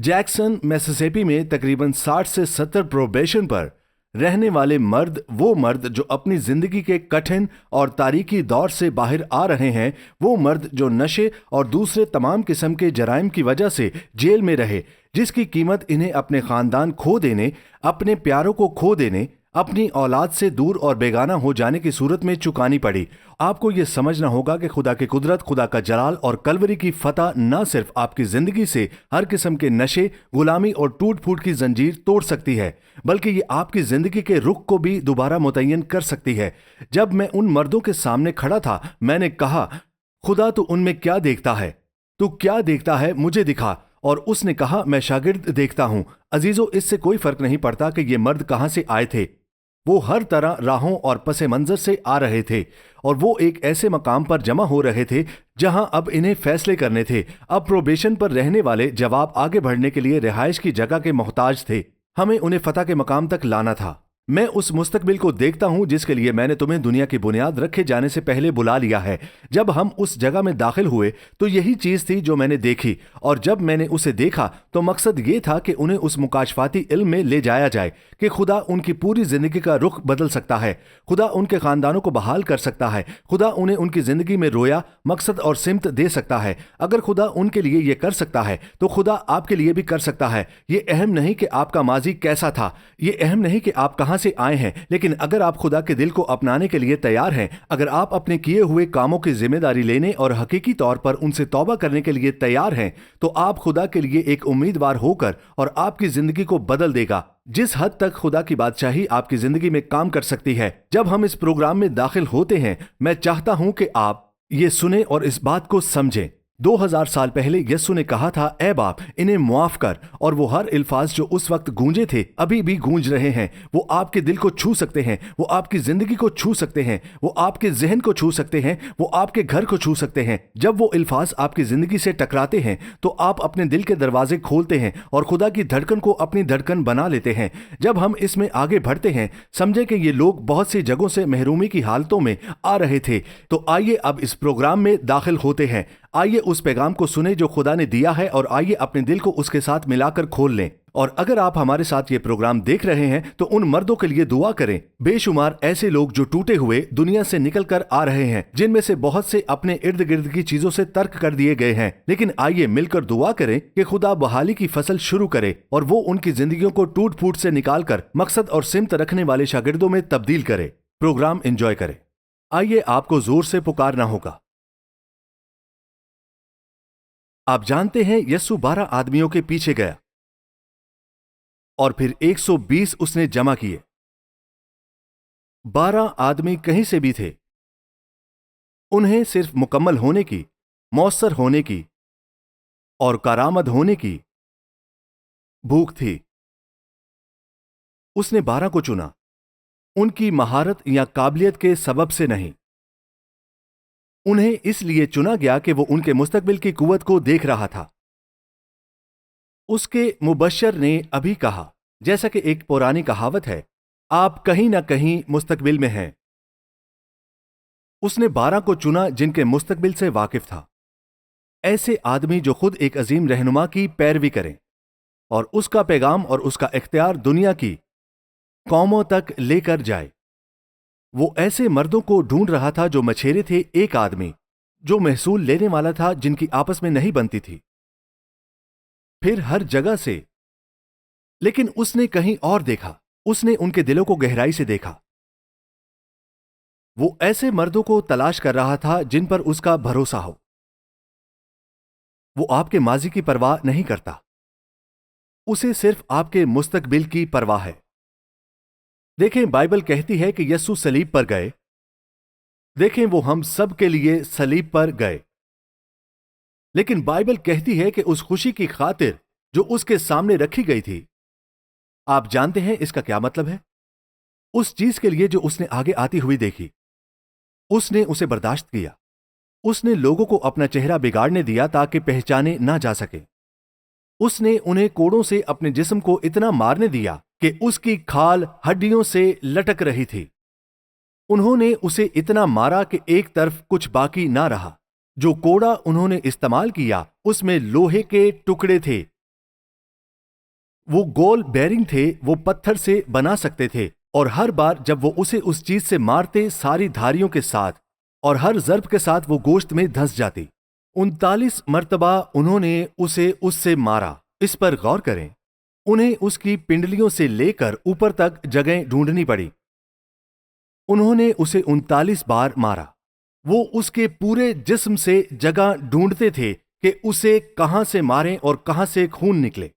Jackson Mississippi में तकरीबन 60 से 70 प्रोबेशन पर रहने वाले मर्द, वो मर्द जो अपनी जिंदगी के कठिन और तारीकी दौर से बाहर आ रहे हैं, वो मर्द जो नशे और दूसरे तमाम किस्म के जराइम की वजह से जेल में रहे, जिसकी कीमत इन्हें अपने खानदान खो देने, अपने प्यारों को खो देने, अपनी औलाद से दूर और बेगाना हो जाने की सूरत में चुकानी पड़ी। आपको ये समझना होगा कि खुदा की कुदरत, खुदा का जलाल और कलवरी की फतह न सिर्फ आपकी जिंदगी से हर किस्म के नशे, गुलामी और टूट फूट की जंजीर तोड़ सकती है, बल्कि ये आपकी जिंदगी के रुख को भी दोबारा मुतय्यन कर सकती है। जब मैं उन मर्दों के सामने खड़ा था, मैंने कहा, खुदा तू उनमें क्या देखता है? तू क्या देखता है? मुझे दिखा। और उसने कहा, मैं शागिर्द देखता हूं। अजीजों, इससे कोई फर्क नहीं पड़ता कि ये मर्द कहां से आए थे। वो हर तरह राहों और पसे मंजर से आ रहे थे और वो एक ऐसे मकाम पर जमा हो रहे थे जहां अब इन्हें फैसले करने थे। अब प्रोबेशन पर रहने वाले जवाब आगे बढ़ने के लिए रिहाइश की जगह के मोहताज थे। हमें उन्हें फतह के मकाम तक लाना था। मैं उस मुस्तकबिल को देखता हूं जिसके लिए मैंने तुम्हें दुनिया की बुनियाद रखे जाने से पहले बुला लिया है। जब हम उस जगह में दाखिल हुए तो यही चीज थी जो मैंने देखी, और जब मैंने उसे देखा तो मकसद ये था कि उन्हें उस मुकाशफाती इल्म में ले जाया जाए कि खुदा उनकी पूरी जिंदगी का रुख बदल सकता है, खुदा उनके खानदानों को बहाल कर सकता है, खुदा उन्हें उनकी जिंदगी में रोया, मकसद और सिमत दे सकता है। अगर खुदा उनके लिए ये कर सकता है तो खुदा आपके लिए भी कर सकता है। ये अहम नहीं कि आपका माजी कैसा था, ये अहम नहीं कि आप कहां से आए हैं, लेकिन अगर आप खुदा के दिल को अपनाने के लिए तैयार हैं, अगर आप अपने किए हुए कामों की जिम्मेदारी लेने और हकीकी तौर पर उनसे तौबा करने के लिए तैयार हैं, तो आप खुदा के लिए एक उम्मीदवार होकर और आपकी जिंदगी को बदल देगा। जिस हद तक खुदा की बादशाही आपकी जिंदगी में काम कर सकती है। जब हम इस प्रोग्राम में दाखिल होते हैं, मैं चाहता हूं कि आप ये सुने और इस बात को समझें। 2000 साल पहले यस्सु ने कहा था, ऐ बाप, इन्हें मुआफ कर। और वो हर अल्फाज जो उस वक्त गूंजे थे अभी भी गूंज रहे हैं। वो आपके दिल को छू सकते हैं, वो आपकी जिंदगी को छू सकते हैं, वो आपके जहन को छू सकते हैं, वो आपके घर को छू सकते हैं। जब वो अल्फाज आपकी जिंदगी से टकराते हैं तो आप अपने दिल के दरवाजे खोलते हैं और खुदा की धड़कन को अपनी धड़कन बना लेते हैं। जब हम इसमें आगे बढ़ते हैं, समझे कि ये लोग बहुत सी जगहों से महरूमी की हालतों में आ रहे थे, तो आइए अब इस प्रोग्राम में दाखिल होते हैं। आइए उस पैगाम को सुने जो खुदा ने दिया है और आइए अपने दिल को उसके साथ मिलाकर खोल लें। और अगर आप हमारे साथ ये प्रोग्राम देख रहे हैं तो उन मर्दों के लिए दुआ करें। बेशुमार ऐसे लोग जो टूटे हुए दुनिया से निकल कर आ रहे हैं, जिनमें से बहुत से अपने इर्द गिर्द की चीजों से तर्क कर दिए गए हैं। लेकिन आइए मिलकर दुआ करें कि खुदा बहाली की फसल शुरू करे और वो उनकी जिंदगियों को टूट फूट से निकालकर मकसद और सिमत रखने वाले शागिर्दों में तब्दील करे। प्रोग्राम एंजॉय करें। आइए, आपको जोर से पुकारना होगा। आप जानते हैं, यस्सु 12 आदमियों के पीछे गया और फिर 120 उसने जमा किए। 12 आदमी कहीं से भी थे। उन्हें सिर्फ मुकम्मल होने की, मौसर होने की और कारामद होने की भूख थी। उसने 12 को चुना, उनकी महारत या काबिलियत के सबब से नहीं। उन्हें इसलिए चुना गया कि वो उनके मुस्तकबिल की कुव्वत को देख रहा था। उसके मुबश्शिर ने अभी कहा, जैसा कि एक पुरानी कहावत है, आप कहीं ना कहीं मुस्तकबिल में हैं। उसने 12 को चुना जिनके मुस्तकबिल से वाकिफ था। ऐसे आदमी जो खुद एक अजीम रहनुमा की पैरवी करें और उसका पैगाम और उसका इख्तियार दुनिया की कौमों तक लेकर जाए। वो ऐसे मर्दों को ढूंढ रहा था जो मछेरे थे, एक आदमी जो महसूल लेने वाला था, जिनकी आपस में नहीं बनती थी, फिर हर जगह से। लेकिन उसने कहीं और देखा, उसने उनके दिलों को गहराई से देखा। वो ऐसे मर्दों को तलाश कर रहा था जिन पर उसका भरोसा हो। वो आपके माजी की परवाह नहीं करता, उसे सिर्फ आपके मुस्तकबिल की परवाह है। देखें, बाइबल कहती है कि यस्सु सलीब पर गए। देखें, वो हम सब के लिए सलीब पर गए। लेकिन बाइबल कहती है कि उस खुशी की खातिर जो उसके सामने रखी गई थी, आप जानते हैं इसका क्या मतलब है? उस चीज के लिए जो उसने आगे आती हुई देखी, उसने उसे बर्दाश्त किया। उसने लोगों को अपना चेहरा बिगाड़ने दिया ताकि पहचाने ना जा सके। उसने उन्हें कोड़ों से अपने जिस्म को इतना मारने दिया कि उसकी खाल हड्डियों से लटक रही थी। उन्होंने उसे इतना मारा कि एक तरफ कुछ बाकी ना रहा। जो कोड़ा उन्होंने इस्तेमाल किया उसमें लोहे के टुकड़े थे। वो गोल बेरिंग थे, वो पत्थर से बना सकते थे, और हर बार जब वो उसे उस चीज से मारते सारी धारियों के साथ, और हर जर्ब के साथ वो गोश्त में धंस जाती। 39 मर्तबा उन्होंने उसे उससे मारा। इस पर गौर करें, उन्हें उसकी पिंडलियों से लेकर ऊपर तक जगह ढूंढनी पड़ी। उन्होंने उसे 39 बार मारा। वो उसके पूरे जिस्म से जगह ढूंढते थे कि उसे कहां से मारें और कहां से खून निकले,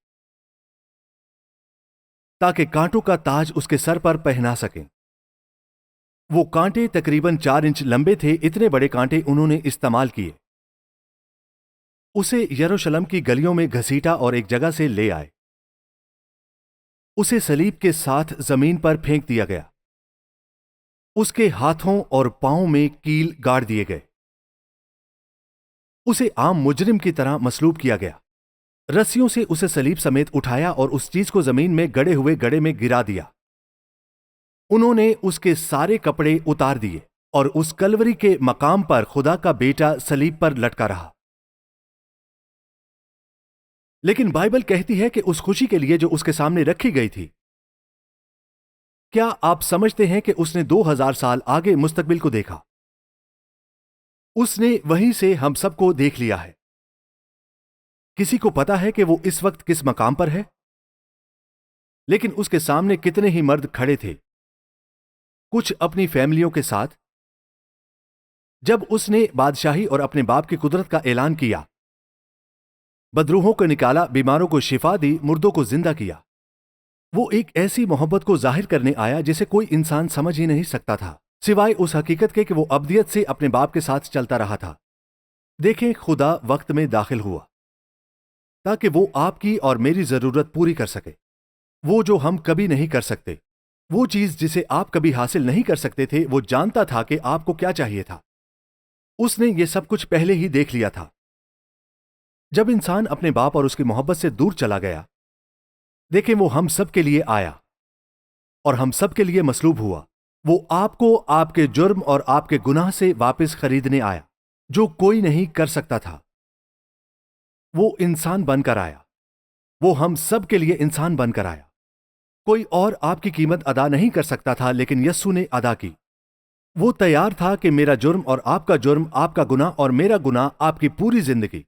ताकि कांटों का ताज उसके सर पर पहना सकें। वो कांटे तकरीबन 4 इंच लंबे थे। इतने बड़े कांटे उन्होंने इस्तेमाल किए। उसे यरूशलेम की गलियों में घसीटा और एक जगह से ले आए। उसे सलीब के साथ जमीन पर फेंक दिया गया। उसके हाथों और पांवों में कील गाड़ दिए गए। उसे आम मुजरिम की तरह मसलूब किया गया। रस्सियों से उसे सलीब समेत उठाया और उस चीज को जमीन में गड़े हुए गड्ढे में गिरा दिया। उन्होंने उसके सारे कपड़े उतार दिए और उस कलवरी के मकाम पर खुदा का बेटा सलीब पर लटका रहा। लेकिन बाइबल कहती है कि उस खुशी के लिए जो उसके सामने रखी गई थी, क्या आप समझते हैं कि उसने 2000 साल आगे मुस्तकबिल को देखा? उसने वहीं से हम सबको देख लिया है। किसी को पता है कि वो इस वक्त किस मकाम पर है? लेकिन उसके सामने कितने ही मर्द खड़े थे, कुछ अपनी फैमिलियों के साथ। जब उसने बादशाही और अपने बाप की कुदरत का ऐलान किया, बदरूहों को निकाला, बीमारों को शिफा दी, मुर्दों को जिंदा किया, वो एक ऐसी मोहब्बत को जाहिर करने आया जिसे कोई इंसान समझ ही नहीं सकता था, सिवाय उस हकीकत के कि वो अब्दियत से अपने बाप के साथ चलता रहा था। देखें, खुदा वक्त में दाखिल हुआ ताकि वो आपकी और मेरी जरूरत पूरी कर सके। वो जो हम कभी नहीं कर सकते, वो चीज जिसे आप कभी हासिल नहीं कर सकते थे, वो जानता था कि आपको क्या चाहिए था। उसने ये सब कुछ पहले ही देख लिया था। जब इंसान अपने बाप और उसकी मोहब्बत से दूर चला गया, देखें, वो हम सब के लिए आया और हम सब के लिए मसलूब हुआ। वो आपको आपके जुर्म और आपके गुनाह से वापस खरीदने आया, जो कोई नहीं कर सकता था। वो इंसान बनकर आया। वो हम सब के लिए इंसान बनकर आया। कोई और आपकी कीमत अदा नहीं कर सकता था, लेकिन यस्सु ने अदा की। वो तैयार था कि मेरा जुर्म और आपका जुर्म, आपका गुनाह और मेरा गुनाह, आपकी पूरी जिंदगी,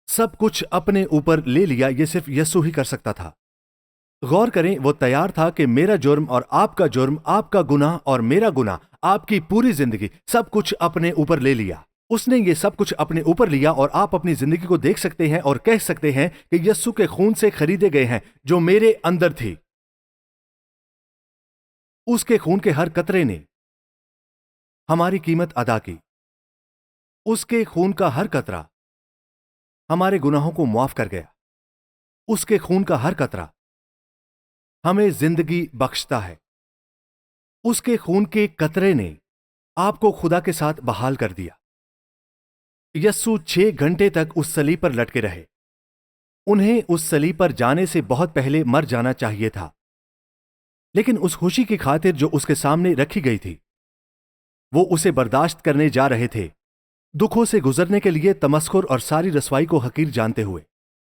सब कुछ अपने ऊपर ले लिया। ये सिर्फ यस्सु ही कर सकता था। गौर करें, वो तैयार था कि मेरा जुर्म और आपका जुर्म, आपका गुनाह और मेरा गुनाह, आपकी पूरी जिंदगी, सब कुछ अपने ऊपर ले लिया। उसने ये सब कुछ अपने ऊपर लिया और आप अपनी जिंदगी को देख सकते हैं और कह सकते हैं कि यस्सु के खून से खरीदे गए हैं, जो मेरे अंदर थी। उसके खून के हर कतरे ने हमारी कीमत अदा की। उसके खून का हर कतरा हमारे गुनाहों को मुआफ कर गया। उसके खून का हर कतरा हमें जिंदगी बख्शता है। उसके खून के कतरे ने आपको खुदा के साथ बहाल कर दिया। यस्सु 6 घंटे तक उस सलीब पर लटके रहे। उन्हें उस सलीब पर जाने से बहुत पहले मर जाना चाहिए था, लेकिन उस खुशी की खातिर जो उसके सामने रखी गई थी, वो उसे बर्दाश्त करने जा रहे थे, दुखों से गुजरने के लिए, तमस्कुर और सारी रसवाई को हकीर जानते हुए।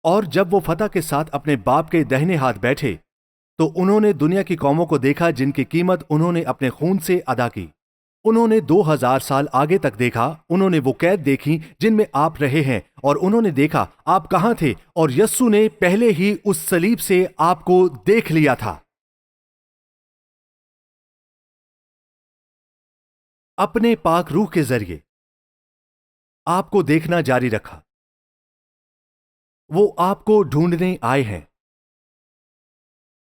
और जब वो फतह के साथ अपने बाप के दाहिने हाथ बैठे, तो उन्होंने दुनिया की कौमों को देखा जिनकी कीमत उन्होंने अपने खून से अदा की। उन्होंने 2000 साल आगे तक देखा। उन्होंने वो कैद देखी जिनमें आप रहे हैं, और उन्होंने देखा आप कहां थे, और यस्सु ने पहले ही उस सलीब से आपको देख लिया था। अपने पाक रूह के जरिए आपको देखना जारी रखा। वो आपको ढूंढने आए हैं।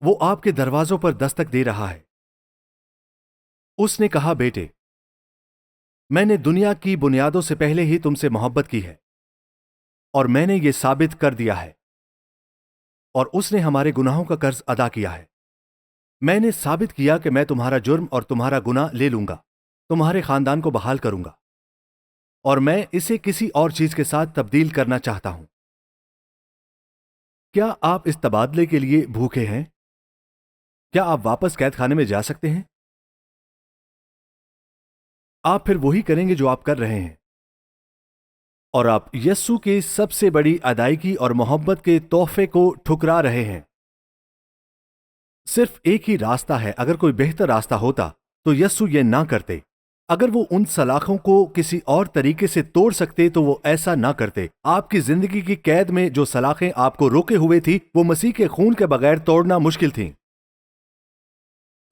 वो आपके दरवाजों पर दस्तक दे रहा है। उसने कहा, बेटे, मैंने दुनिया की बुनियादों से पहले ही तुमसे मोहब्बत की है, और मैंने ये साबित कर दिया है। और उसने हमारे गुनाहों का कर्ज अदा किया है। मैंने साबित किया कि मैं तुम्हारा जुर्म और तुम्हारा गुनाह ले लूंगा, तुम्हारे खानदान को बहाल करूंगा, और मैं इसे किसी और चीज के साथ तब्दील करना चाहता हूं। क्या आप इस तबादले के लिए भूखे हैं? क्या आप वापस कैद खाने में जा सकते हैं? आप फिर वही करेंगे जो आप कर रहे हैं, और आप यस्सु की सबसे बड़ी अदायगी और मोहब्बत के तोहफे को ठुकरा रहे हैं। सिर्फ एक ही रास्ता है। अगर कोई बेहतर रास्ता होता तो यस्सु ये ना करते। अगर वो उन सलाखों को किसी और तरीके से तोड़ सकते तो वो ऐसा ना करते। आपकी जिंदगी की कैद में जो सलाखें आपको रोके हुए थी, वो मसीह के खून के बगैर तोड़ना मुश्किल थी।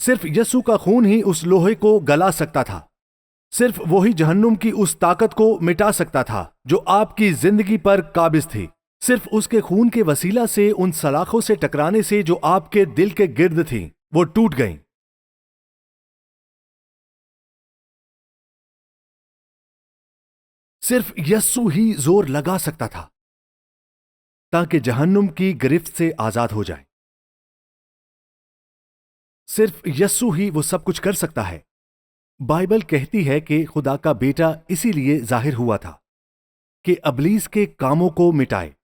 सिर्फ यस्सु का खून ही उस लोहे को गला सकता था। सिर्फ वही जहन्नुम की उस ताकत को मिटा सकता था जो आपकी जिंदगी पर काबिज थी। सिर्फ उसके खून के वसीला से उन सलाखों से टकराने से जो आपके दिल के गिर्द थी, वो टूट गईं। सिर्फ यस्सु ही जोर लगा सकता था ताकि जहन्नुम की गिरफ्त से आजाद हो जाए। सिर्फ यस्सु ही वो सब कुछ कर सकता है। बाइबल कहती है कि खुदा का बेटा इसीलिए जाहिर हुआ था कि अबलीस के कामों को मिटाए।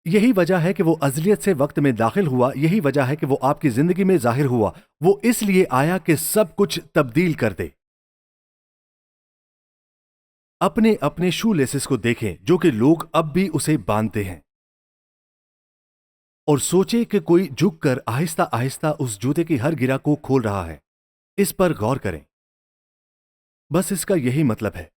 यही वजह है कि वो अज़लियत से वक्त में दाखिल हुआ। यही वजह है कि वो आपकी जिंदगी में जाहिर हुआ। वो इसलिए आया कि सब कुछ तब्दील कर दे। अपने अपने शू लेसेस को देखें जो कि लोग अब भी उसे बांधते हैं, और सोचे कि कोई झुककर आहिस्ता आहिस्ता उस जूते की हर गिरा को खोल रहा है। इस पर गौर करें। बस इसका यही मतलब है।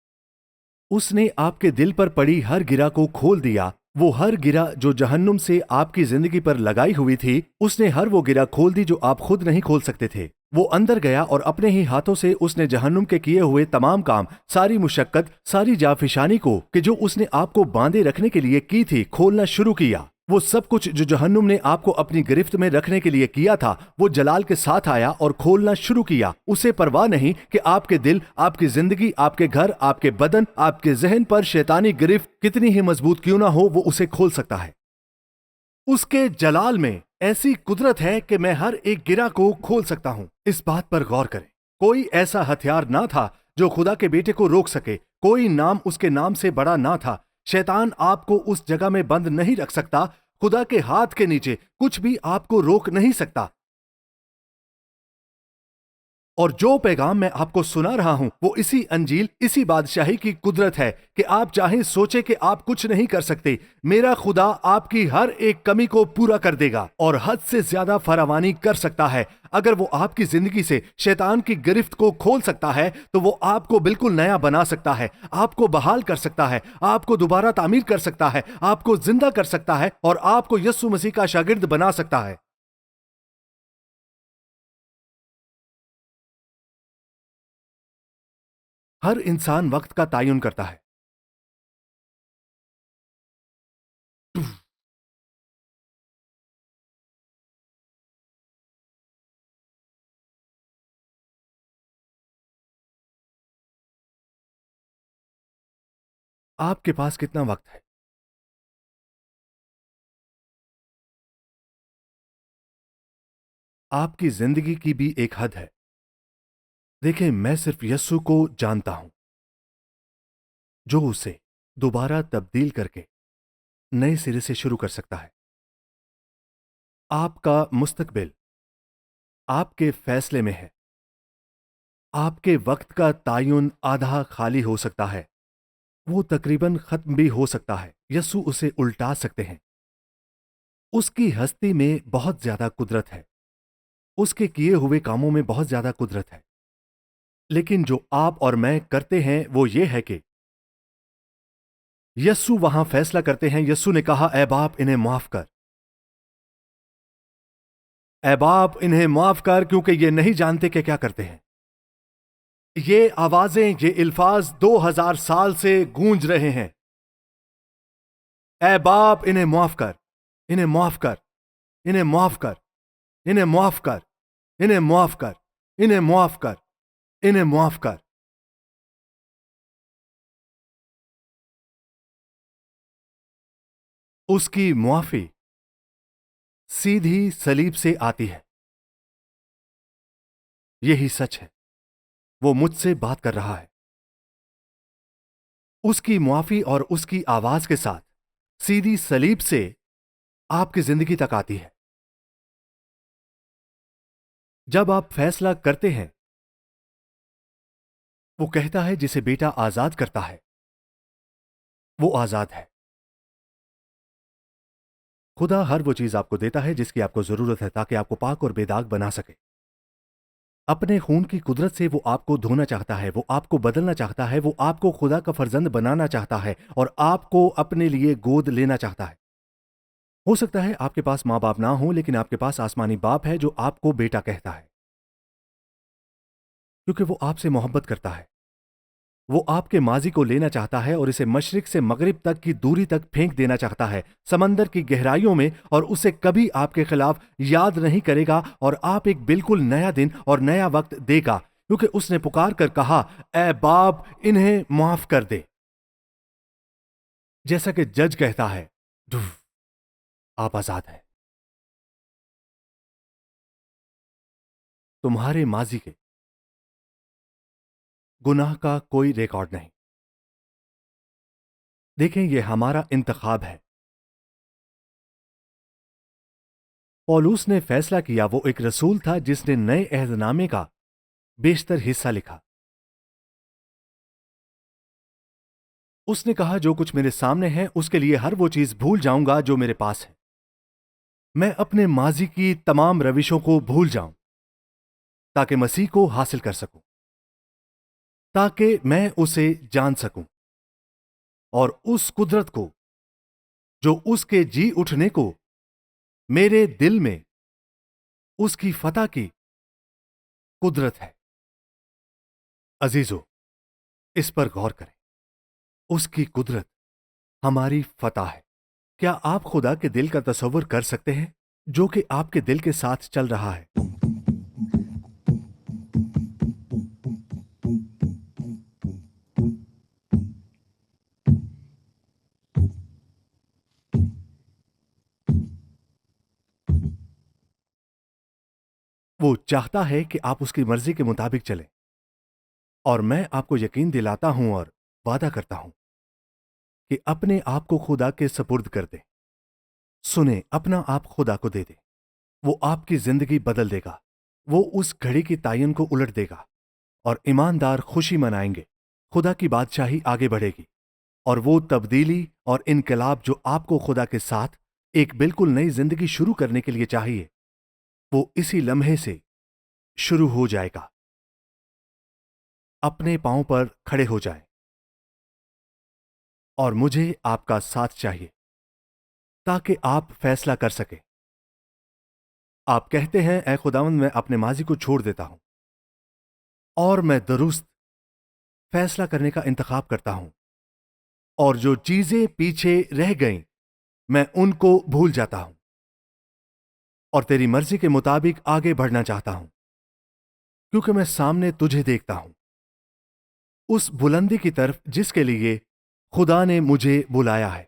उसने आपके दिल पर पड़ी हर गिरा को खोल दिया। वो हर गिरा जो जहन्नुम से आपकी जिंदगी पर लगाई हुई थी, उसने हर वो गिरा खोल दी जो आप खुद नहीं खोल सकते थे। वो अंदर गया और अपने ही हाथों से उसने जहन्नुम के किए हुए तमाम काम, सारी मुशक्कत, सारी जाफिशानी को कि जो उसने आपको बांधे रखने के लिए की थी, खोलना शुरू किया। वो सब कुछ जो जहन्नुम ने आपको अपनी गिरफ्त में रखने के लिए किया था, वो जलाल के साथ आया और खोलना शुरू किया। उसे परवाह नहीं कि आपके दिल, आपकी जिंदगी, आपके घर, आपके बदन, आपके जहन पर शैतानी गिरफ्त कितनी ही मजबूत क्यों ना हो, वो उसे खोल सकता है। उसके जलाल में ऐसी कुदरत है कि मैं हर एक गिरा को खोल सकता हूं। इस बात पर गौर करें। कोई ऐसा हथियार ना था जो खुदा के बेटे को रोक सके। कोई नाम उसके नाम से बड़ा ना था। शैतान आपको उस जगह में बंद नहीं रख सकता। खुदा के हाथ के नीचे कुछ भी आपको रोक नहीं सकता। और जो पैगाम मैं आपको सुना रहा हूं, वो इसी अंजील, इसी बादशाही की कुदरत है कि आप चाहे सोचे कि आप कुछ नहीं कर सकते, मेरा खुदा आपकी हर एक कमी को पूरा कर देगा और हद से ज्यादा फरावानी कर सकता है। अगर वो आपकी जिंदगी से शैतान की गिरफ्त को खोल सकता है, तो वो आपको बिल्कुल नया बना सकता है, आपको बहाल कर सकता है, आपको दोबारा तामीर कर सकता है, आपको जिंदा कर सकता है और आपको यीशु मसीह का शागिर्द बना सकता है। हर इंसान वक्त का तयन करता है। आपके पास कितना वक्त है? आपकी जिंदगी की भी एक हद है। देखें, मैं सिर्फ यस्सु को जानता हूं जो उसे दोबारा तब्दील करके नए सिरे से शुरू कर सकता है। आपका मुस्तकबिल आपके फैसले में है। आपके वक्त का तायुन आधा खाली हो सकता है, वो तकरीबन खत्म भी हो सकता है। यस्सु उसे उल्टा सकते हैं। उसकी हस्ती में बहुत ज्यादा कुदरत है। उसके किए हुए कामों में बहुत ज्यादा कुदरत है। लेकिन जो आप और मैं करते हैं वो ये है कि यस्सु वहां फैसला करते हैं। यस्सु ने कहा, ऐ बाप इन्हें माफ कर, ऐ बाप इन्हें माफ कर, क्योंकि ये नहीं जानते कि क्या करते हैं। ये आवाजें, ये इल्फाज 2000 साल से गूंज रहे हैं। ऐ बाप इन्हें माफ कर, इन्हें माफ कर, इन्हें माफ कर, इन्हें माफ कर, इन्हें माफ कर, इन्हें माफ कर, इन्हें माफ कर। उसकी मुआफी सीधी सलीब से आती है। यही सच है। वो मुझसे बात कर रहा है। उसकी मुआफी और उसकी आवाज के साथ सीधी सलीब से आपकी जिंदगी तक आती है। जब आप फैसला करते हैं, वो कहता है जिसे बेटा आजाद करता है वो आजाद है। خدا ہر وہ چیز آپ کو دیتا ہے جس کی آپ کو ضرورت ہے تاکہ آپ کو پاک اور بے داغ بنا سکے۔ اپنے خون کی قدرت سے وہ آپ کو دھونا چاہتا ہے، وہ آپ کو بدلنا چاہتا ہے، وہ آپ کو خدا کا فرزند بنانا چاہتا ہے اور آپ کو اپنے لیے گود لینا چاہتا ہے۔ ہو سکتا ہے آپ کے پاس ماں باپ نہ ہوں، لیکن آپ کے پاس آسمانی باپ ہے جو آپ کو بیٹا کہتا ہے، کیونکہ وہ آپ سے محبت کرتا ہے۔ وہ آپ کے ماضی کو لینا چاہتا ہے اور اسے مشرق سے مغرب تک کی دوری تک پھینک دینا چاہتا ہے، سمندر کی گہرائیوں میں، اور اسے کبھی آپ کے خلاف یاد نہیں کرے گا، اور آپ ایک بالکل نیا دن اور نیا وقت دے گا، کیونکہ اس نے پکار کر کہا، اے باپ انہیں معاف کر دے۔ جیسا کہ جج کہتا ہے، "دف، آپ آزاد ہیں۔ تمہارے ماضی کے گناہ کا کوئی ریکارڈ نہیں۔ دیکھیں، یہ ہمارا انتخاب ہے۔ پولوس نے فیصلہ کیا، وہ ایک رسول تھا جس نے نئے عہد نامے کا بیشتر حصہ لکھا۔ اس نے کہا، جو کچھ میرے سامنے ہے اس کے لیے ہر وہ چیز بھول جاؤں گا جو میرے پاس ہے۔ میں اپنے ماضی کی تمام روشوں کو بھول جاؤں تاکہ مسیح کو حاصل کر سکوں، تاکہ میں اسے جان سکوں اور اس قدرت کو جو اس کے جی اٹھنے کو میرے دل میں اس کی فتح کی قدرت ہے۔ عزیزو، اس پر غور کریں۔ اس کی قدرت ہماری فتح ہے۔ کیا آپ خدا کے دل کا تصور کر سکتے ہیں جو کہ آپ کے دل کے ساتھ چل رہا ہے؟ وہ چاہتا ہے کہ آپ اس کی مرضی کے مطابق چلیں، اور میں آپ کو یقین دلاتا ہوں اور وعدہ کرتا ہوں کہ اپنے آپ کو خدا کے سپرد کر دیں۔ سنیں، اپنا آپ خدا کو دے دیں۔ وہ آپ کی زندگی بدل دے گا۔ وہ اس گھڑی کی تعین کو الٹ دے گا اور ایماندار خوشی منائیں گے۔ خدا کی بادشاہی آگے بڑھے گی، اور وہ تبدیلی اور انقلاب جو آپ کو خدا کے ساتھ ایک بالکل نئی زندگی شروع کرنے کے لیے چاہیے، وہ اسی لمحے سے شروع ہو جائے گا۔ اپنے پاؤں پر کھڑے ہو جائیں، اور مجھے آپ کا ساتھ چاہیے تاکہ آپ فیصلہ کر سکیں۔ آپ کہتے ہیں، اے خداوند، میں اپنے ماضی کو چھوڑ دیتا ہوں اور میں درست فیصلہ کرنے کا انتخاب کرتا ہوں، اور جو چیزیں پیچھے رہ گئیں میں ان کو بھول جاتا ہوں اور تیری مرضی کے مطابق آگے بڑھنا چاہتا ہوں، کیونکہ میں سامنے تجھے دیکھتا ہوں، اس بلندی کی طرف جس کے لیے خدا نے مجھے بلایا ہے،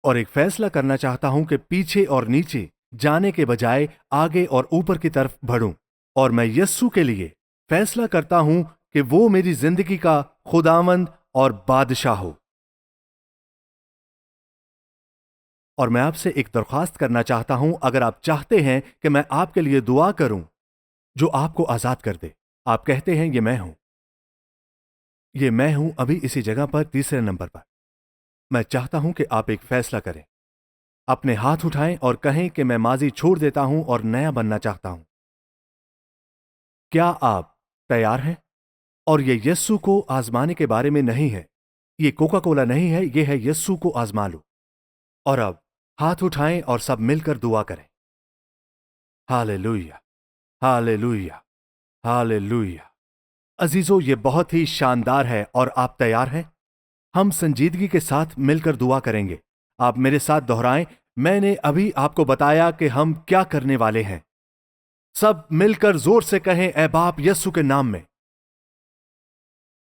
اور ایک فیصلہ کرنا چاہتا ہوں کہ پیچھے اور نیچے جانے کے بجائے آگے اور اوپر کی طرف بڑھوں، اور میں یسوع کے لیے فیصلہ کرتا ہوں کہ وہ میری زندگی کا خداوند اور بادشاہ ہو۔ اور میں آپ سے ایک درخواست کرنا چاہتا ہوں، اگر آپ چاہتے ہیں کہ میں آپ کے لیے دعا کروں جو آپ کو آزاد کر دے۔ آپ کہتے ہیں، یہ میں ہوں، یہ میں ہوں، ابھی اسی جگہ پر تیسرے نمبر پر۔ میں چاہتا ہوں کہ آپ ایک فیصلہ کریں، اپنے ہاتھ اٹھائیں اور کہیں کہ میں ماضی چھوڑ دیتا ہوں اور نیا بننا چاہتا ہوں۔ کیا آپ تیار ہیں؟ اور یہ یسوع کو آزمانے کے بارے میں نہیں ہے، یہ کوکا کولا نہیں ہے، یہ ہے یسوع کو آزما لو۔ اور اب ہاتھ اٹھائیں اور سب مل کر دعا کریں۔ ہاللیلویہ، ہاللیلویہ، ہاللیلویہ۔ عزیزو، یہ بہت ہی شاندار ہے، اور آپ تیار ہیں؟ ہم سنجیدگی کے ساتھ مل کر دعا کریں گے۔ آپ میرے ساتھ دہرائیں، میں نے ابھی آپ کو بتایا کہ ہم کیا کرنے والے ہیں۔ سب مل کر زور سے کہیں، اے باپ یسوع کے نام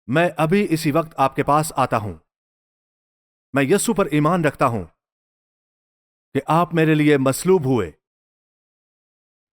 میں ابھی اسی وقت آپ کے پاس آتا ہوں۔ میں یسوع پر ایمان رکھتا ہوں کہ آپ میرے لیے مصلوب ہوئے۔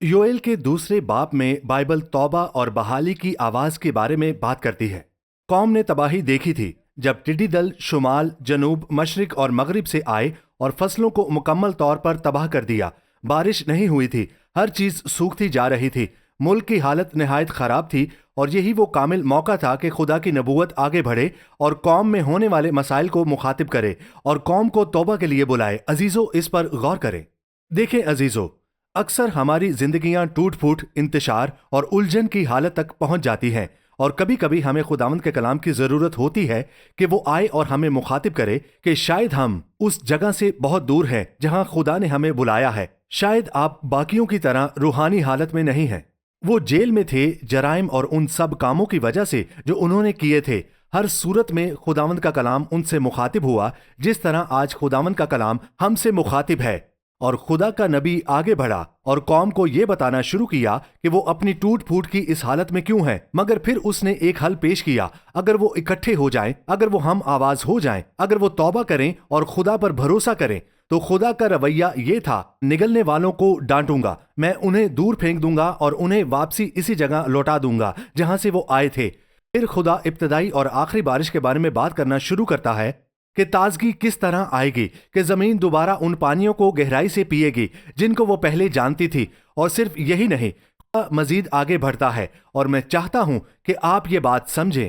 یوئیل کے دوسرے باب میں بائبل توبہ اور بحالی کی آواز کے بارے میں بات کرتی ہے۔ قوم نے تباہی دیکھی تھی جب ٹڈی دل شمال، جنوب، مشرق اور مغرب سے آئے اور فصلوں کو مکمل طور پر تباہ کر دیا۔ بارش نہیں ہوئی تھی، ہر چیز سوکھتی جا رہی تھی۔ ملک کی حالت نہایت خراب تھی اور یہی وہ کامل موقع تھا کہ خدا کی نبوت آگے بڑھے اور قوم میں ہونے والے مسائل کو مخاطب کرے اور قوم کو توبہ کے لیے بلائے۔ عزیزو، اس پر غور کریں۔ دیکھیں عزیزو، اکثر ہماری زندگیاں ٹوٹ پھوٹ، انتشار اور الجھن کی حالت تک پہنچ جاتی ہیں، اور کبھی کبھی ہمیں خداوند کے کلام کی ضرورت ہوتی ہے کہ وہ آئے اور ہمیں مخاطب کرے کہ شاید ہم اس جگہ سے بہت دور ہیں جہاں خدا نے ہمیں بلایا ہے۔ شاید آپ باقیوں کی طرح روحانی حالت میں نہیں ہیں۔ وہ جیل میں تھے جرائم اور ان سب کاموں کی وجہ سے جو انہوں نے کیے تھے۔ ہر صورت میں خداوند کا کلام ان سے مخاطب ہوا جس طرح آج خداوند کا کلام ہم سے مخاطب ہے، اور خدا کا نبی آگے بڑھا اور قوم کو یہ بتانا شروع کیا کہ وہ اپنی ٹوٹ پھوٹ کی اس حالت میں کیوں ہیں، مگر پھر اس نے ایک حل پیش کیا۔ اگر وہ اکٹھے ہو جائیں، اگر وہ ہم آواز ہو جائیں، اگر وہ توبہ کریں اور خدا پر بھروسہ کریں، تو خدا کا رویہ یہ تھا: نگلنے والوں کو ڈانٹوں گا، میں انہیں دور پھینک دوں گا اور انہیں واپسی اسی جگہ لوٹا دوں گا جہاں سے وہ آئے تھے۔ پھر خدا ابتدائی اور آخری بارش کے بارے میں بات کرنا شروع کرتا ہے کہ تازگی کس طرح آئے گی، کہ زمین دوبارہ ان پانیوں کو گہرائی سے پیے گی جن کو وہ پہلے جانتی تھی۔ اور صرف یہی نہیں، مزید آگے بڑھتا ہے، اور میں چاہتا ہوں کہ آپ یہ بات سمجھیں،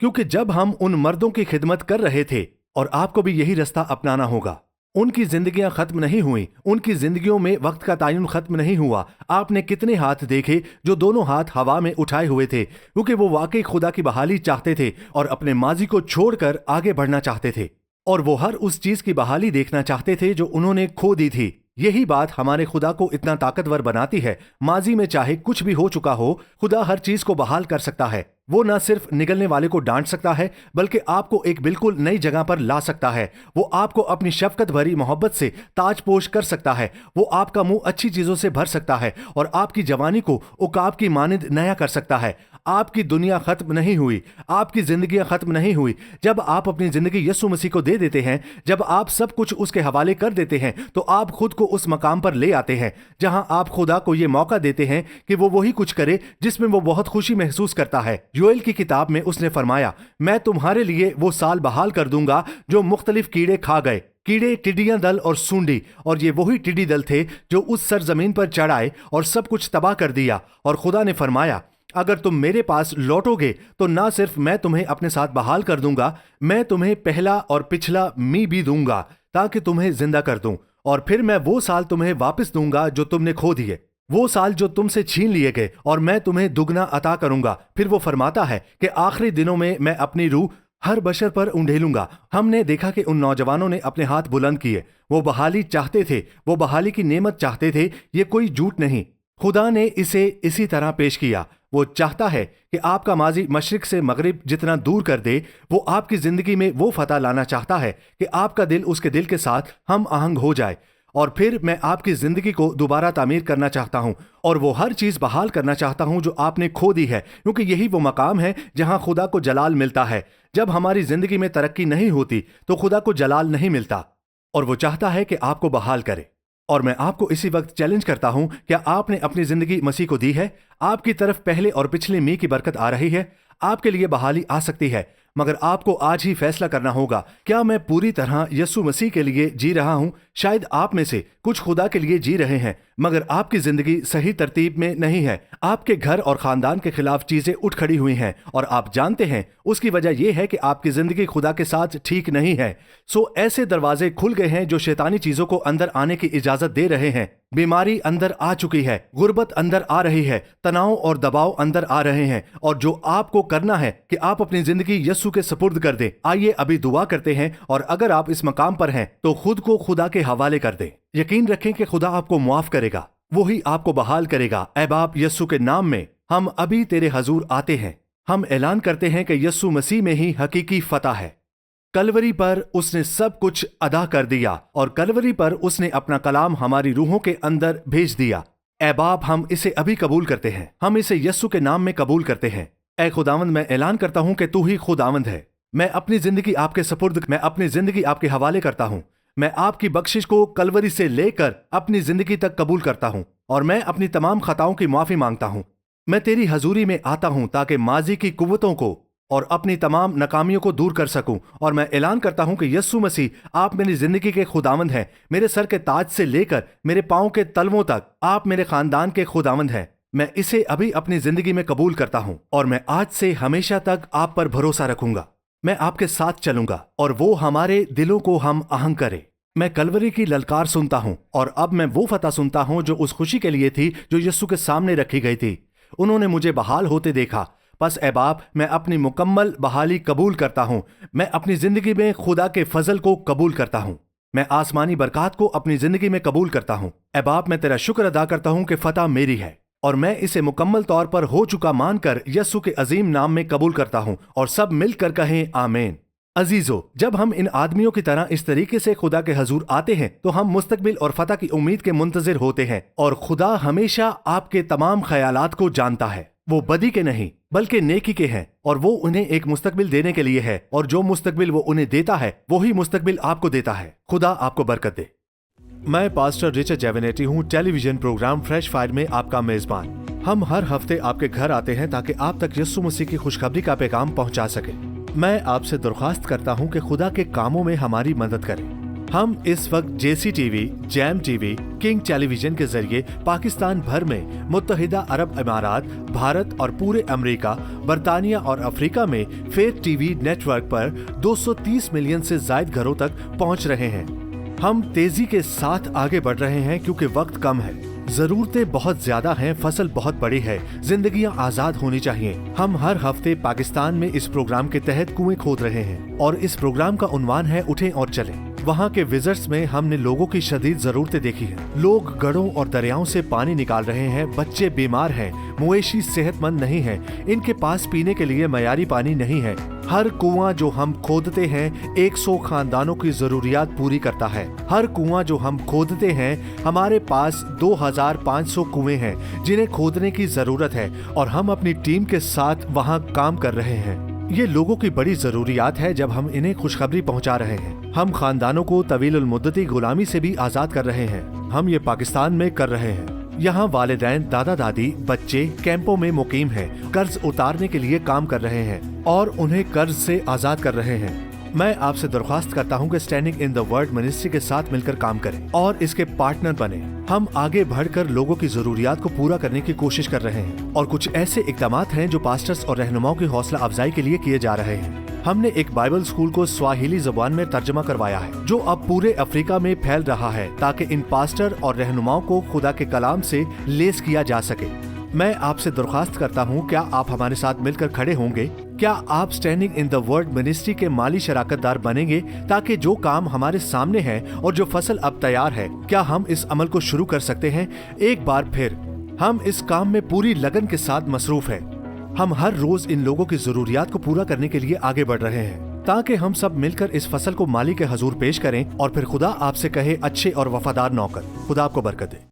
کیونکہ جب ہم ان مردوں کی خدمت کر رہے تھے، اور آپ کو بھی یہی رستہ اپنانا ہوگا، ان کی زندگیاں ختم نہیں ہوئیں، ان کی زندگیوں میں وقت کا تعین ختم نہیں ہوا۔ آپ نے کتنے ہاتھ دیکھے جو دونوں ہاتھ ہوا میں اٹھائے ہوئے تھے، کیونکہ وہ واقعی خدا کی بحالی چاہتے تھے اور اپنے ماضی کو چھوڑ کر آگے بڑھنا چاہتے تھے، اور وہ ہر اس چیز کی بحالی دیکھنا چاہتے تھے جو انہوں نے کھو دی تھی۔ یہی بات ہمارے خدا کو اتنا طاقتور بناتی ہے۔ ماضی میں چاہے کچھ بھی ہو چکا ہو، خدا ہر چیز کو بحال کر سکتا ہے۔ وہ نہ صرف نگلنے والے کو ڈانٹ سکتا ہے بلکہ آپ کو ایک بالکل نئی جگہ پر لا سکتا ہے۔ وہ آپ کو اپنی شفقت بھری محبت سے تاج پوش کر سکتا ہے۔ وہ آپ کا منہ اچھی چیزوں سے بھر سکتا ہے اور آپ کی جوانی کو عقاب کی مانند نیا کر سکتا ہے۔ آپ کی دنیا ختم نہیں ہوئی، آپ کی زندگیاں ختم نہیں ہوئی۔ جب آپ اپنی زندگی یسوع مسیح کو دے دیتے ہیں، جب آپ سب کچھ اس کے حوالے کر دیتے ہیں، تو آپ خود کو اس مقام پر لے آتے ہیں جہاں آپ خدا کو یہ موقع دیتے ہیں کہ وہ وہی کچھ کرے جس میں وہ بہت خوشی محسوس کرتا ہے۔ یوئیل کی کتاب میں اس نے فرمایا، میں تمہارے لیے وہ سال بحال کر دوں گا جو مختلف کیڑے کھا گئے، کیڑے، ٹڈیاں دل اور سونڈی، اور یہ وہی ٹڈی دل تھے جو اس سرزمین پر چڑھ آئے اور سب کچھ تباہ کر دیا۔ اور خدا نے فرمایا، اگر تم میرے پاس لوٹو گے تو نہ صرف میں تمہیں اپنے ساتھ بحال کر دوں گا، میں تمہیں پہلا اور پچھلا می بھی دوں گا تاکہ تمہیں زندہ کر دوں، اور پھر میں وہ سال تمہیں واپس دوں گا جو تم نے کھو دیے، وہ سال جو تم سے چھین لیے گئے، اور میں تمہیں دگنا عطا کروں گا۔ پھر وہ فرماتا ہے کہ آخری دنوں میں اپنی روح ہر بشر پر انڈھیلوں گا۔ ہم نے دیکھا کہ ان نوجوانوں نے اپنے ہاتھ بلند کیے، وہ بحالی چاہتے تھے، وہ بحالی کی نعمت چاہتے تھے، یہ کوئی جھوٹ نہیں۔ خدا نے اسے اسی طرح پیش کیا۔ وہ چاہتا ہے کہ آپ کا ماضی مشرق سے مغرب جتنا دور کر دے۔ وہ آپ کی زندگی میں وہ فتح لانا چاہتا ہے کہ آپ کا دل اس کے دل کے ساتھ ہم آہنگ ہو جائے، اور پھر میں آپ کی زندگی کو دوبارہ تعمیر کرنا چاہتا ہوں، اور وہ ہر چیز بحال کرنا چاہتا ہوں جو آپ نے کھو دی ہے، کیونکہ یہی وہ مقام ہے جہاں خدا کو جلال ملتا ہے۔ جب ہماری زندگی میں ترقی نہیں ہوتی تو خدا کو جلال نہیں ملتا، اور وہ چاہتا ہے کہ آپ کو بحال کرے۔ اور میں آپ کو اسی وقت چیلنج کرتا ہوں، کیا آپ نے اپنی زندگی مسیح کو دی ہے؟ آپ کی طرف پہلے اور پچھلے می کی برکت آ رہی ہے، آپ کے لیے بحالی آ سکتی ہے، مگر آپ کو آج ہی فیصلہ کرنا ہوگا، کیا میں پوری طرح یسوع مسیح کے لیے جی رہا ہوں؟ شاید آپ میں سے کچھ خدا کے لیے جی رہے ہیں، مگر آپ کی زندگی صحیح ترتیب میں نہیں ہے۔ آپ کے گھر اور خاندان کے خلاف چیزیں اٹھ کھڑی ہوئی ہیں، اور آپ جانتے ہیں اس کی وجہ یہ ہے کہ آپ کی زندگی خدا کے ساتھ ٹھیک نہیں ہے۔ ایسے دروازے کھل گئے ہیں جو شیطانی چیزوں کو اندر آنے کی اجازت دے رہے ہیں۔ بیماری اندر آ چکی ہے، غربت اندر آ رہی ہے، تناؤ اور دباؤ اندر آ رہے ہیں، اور جو آپ کو کرنا ہے کہ آپ اپنی زندگی یسوع کے سپرد کر دیں۔ آئیے ابھی دعا کرتے ہیں، اور اگر آپ اس مقام پر ہیں تو خود کو خدا کے حوالے کر دیں۔ یقین رکھیں کہ خدا آپ کو معاف کرے گا، وہی آپ کو بحال کرے گا۔ اے باپ، یسوع کے نام میں ہم ابھی تیرے حضور آتے ہیں۔ ہم اعلان کرتے ہیں کہ یسوع مسیح میں ہی حقیقی فتح ہے۔ کلوری پر اس نے سب کچھ ادا کر دیا، اور کلوری پر اس نے اپنا کلام ہماری روحوں کے اندر بھیج دیا۔ اے باپ، ہم اسے ابھی قبول کرتے ہیں، ہم اسے یسوع کے نام میں قبول کرتے ہیں۔ اے خداوند، میں اعلان کرتا ہوں کہ تو ہی خداوند ہے۔ میں اپنی زندگی آپ کے سپرد، میں اپنی زندگی آپ کے حوالے کرتا ہوں۔ میں آپ کی بخشش کو کلوری سے لے کر اپنی زندگی تک قبول کرتا ہوں، اور میں اپنی تمام خطاؤں کی معافی مانگتا ہوں۔ میں تیری حضوری میں آتا ہوں تاکہ ماضی کی قوتوں کو اور اپنی تمام ناکامیوں کو دور کر سکوں، اور میں اعلان کرتا ہوں کہ یسوع مسیح آپ میری زندگی کے خداوند ہیں۔ میرے سر کے تاج سے لے کر میرے پاؤں کے تلووں تک آپ میرے خاندان کے خداوند ہیں۔ मैं इसे अभी अपनी जिंदगी में कबूल करता हूँ और मैं आज से हमेशा तक आप पर भरोसा रखूंगा। मैं आपके साथ चलूंगा और वो हमारे दिलों को हम आहंग करे। मैं कलवरी की ललकार सुनता हूँ और अब मैं वो फतह सुनता हूँ जो उस खुशी के लिए थी जो यीशु के सामने रखी गई थी। उन्होंने मुझे बहाल होते देखा। बस ए बाप, मैं अपनी मुकम्मल बहाली कबूल करता हूँ। मैं अपनी जिंदगी में खुदा के फजल को कबूल करता हूँ। मैं आसमानी बरकत को अपनी जिंदगी में कबूल करता हूँ। ए बाप, मैं तेरा शुक्र अदा करता हूँ कि फतह मेरी है और मैं इसे मुकम्मल तौर पर हो चुका मानकर यीशु के अजीम नाम में कबूल करता हूँ। और सब मिलकर कहें आमीन। अजीजों, जब हम इन आदमियों की तरह इस तरीके से खुदा के हजूर आते हैं तो हम मुस्तकबिल और फतह की उम्मीद के मुंतजिर होते हैं। और खुदा हमेशा आपके तमाम ख्यालात को जानता है। वो बदी के नहीं बल्कि नेकी के हैं और वो उन्हें एक मुस्तकबिल देने के लिए है, और जो मुस्तकबिल वो उन्हें देता है वही मुस्तकबिल आपको देता है। खुदा आपको बरकत दे। मैं पास्टर रिचर्ड जेवेनेटी हूँ, टेलीविजन प्रोग्राम फ्रेश फायर में आपका मेजबान। हम हर हफ्ते आपके घर आते हैं ताकि आप तक यीशु मसीह की खुशखबरी का पैगाम पहुंचा सके। मैं आपसे दरख्वास्त करता हूं कि खुदा के कामों में हमारी मदद करें। हम इस वक्त JC TV, jam TV, king television के जरिए पाकिस्तान भर में, मुत्तहिदा अरब इमारात, भारत और पूरे अमेरिका, बरतानिया और अफ्रीका में फेथ टीवी नेटवर्क पर 230 मिलियन से ज्यादा घरों तक पहुंच रहे हैं। हम तेजी के साथ आगे बढ़ रहे हैं क्योंकि वक्त कम है, जरूरतें बहुत ज्यादा हैं, फसल बहुत बड़ी है, जिंदगियां आजाद होनी चाहिए। हम हर हफ्ते पाकिस्तान में इस प्रोग्राम के तहत कुएं खोद रहे हैं और इस प्रोग्राम का उन्वान है उठें और चलें। वहाँ के विजिट्स में हमने लोगों की शदीद जरूरतें देखी हैं। लोग गढ़ों और दरियाओं से पानी निकाल रहे हैं, बच्चे बीमार हैं, मवेशी सेहतमंद नहीं हैं, इनके पास पीने के लिए मयारी पानी नहीं है। हर कुआं जो हम खोदते हैं 100 खानदानों की जरूरियात पूरी करता है। हर कुआं जो हम खोदते हैं, हमारे पास 2500 कुएं हैं जिन्हें खोदने की जरूरत है और हम अपनी टीम के साथ वहां काम कर रहे हैं। ये लोगों की बड़ी जरूरियात है जब हम इन्हें खुशखबरी पहुंचा रहे हैं। हम खानदानों को तवील मुद्दती गुलामी से भी आजाद कर रहे हैं। हम ये पाकिस्तान में कर रहे हैं। यहाँ वालिदैन, दादा दादी, बच्चे कैंपों में मुकीम हैं, कर्ज उतारने के लिए काम कर रहे हैं और उन्हें कर्ज से आजाद कर रहे हैं। मैं आपसे दरख्वास्त करता हूँ कि standing in the word ministry के साथ मिलकर काम करें और इसके पार्टनर बने। हम आगे बढ़कर लोगों की जरूरियात को पूरा करने की कोशिश कर रहे हैं और कुछ ऐसे इकदामात हैं जो पास्टर्स और रहनुमाओं की हौसला अफजाई के लिए किए जा रहे हैं। हमने एक बाइबल स्कूल को स्वाहिली ज़बान में तर्जमा करवाया है जो अब पूरे अफ्रीका में फैल रहा है ताकि इन पास्टर और रहनुमाओं को खुदा के कलाम से लेस किया जा सके। मैं आपसे दरख्वास्त करता हूँ, क्या आप हमारे साथ मिलकर खड़े होंगे? क्या आप standing in the word ministry के माली शराकतदार बनेंगे ताकि जो काम हमारे सामने है और जो फसल अब तैयार है, क्या हम इस अमल को शुरू कर सकते हैं? एक बार फिर हम इस काम में पूरी लगन के साथ मसरूफ हैं। हम हर रोज इन लोगों की जरूरियात को पूरा करने के लिए आगे बढ़ रहे हैं ताकि हम सब मिलकर इस फसल को माली के हजूर पेश करें और फिर खुदा आपसे कहे, अच्छे और वफादार नौकर। खुदा आपको बरकत दे।